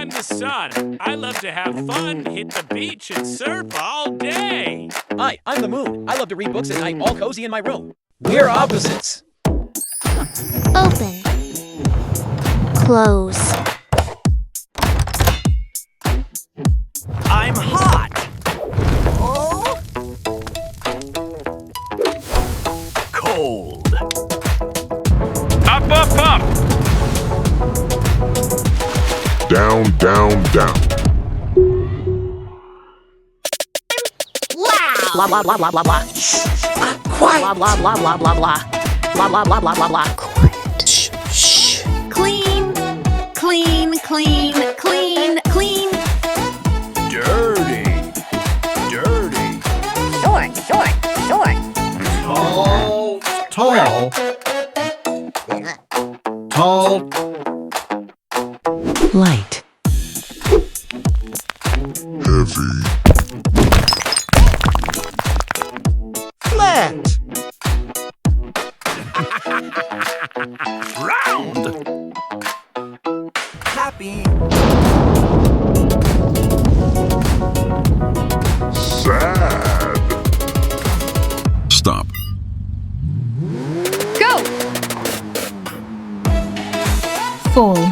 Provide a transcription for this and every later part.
I'm the sun. I love to have fun, hit the beach, and surf all day. Hi, I'm the moon. I love to read books at night, all cozy in my room. We're opposites. Open. Close. I'm hot. Oh. Cold. Up, up, up. Down, down, down. Wow. Blah blah blah blah blah blah. Quiet. Blah blah blah blah blah blah. Blah blah blah blah blah blah. Quiet. Shh. Clean. Clean, clean, clean, clean. Dirty. Dirty. Short, short, short. Tall, tall, tall, Light. Heavy. flat, Round. Happy. Sad. Stop. Go. Full.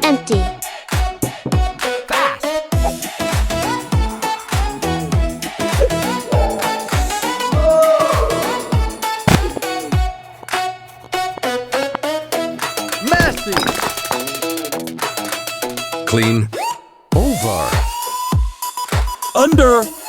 Empty. Fast. messy, Clean. over, Under.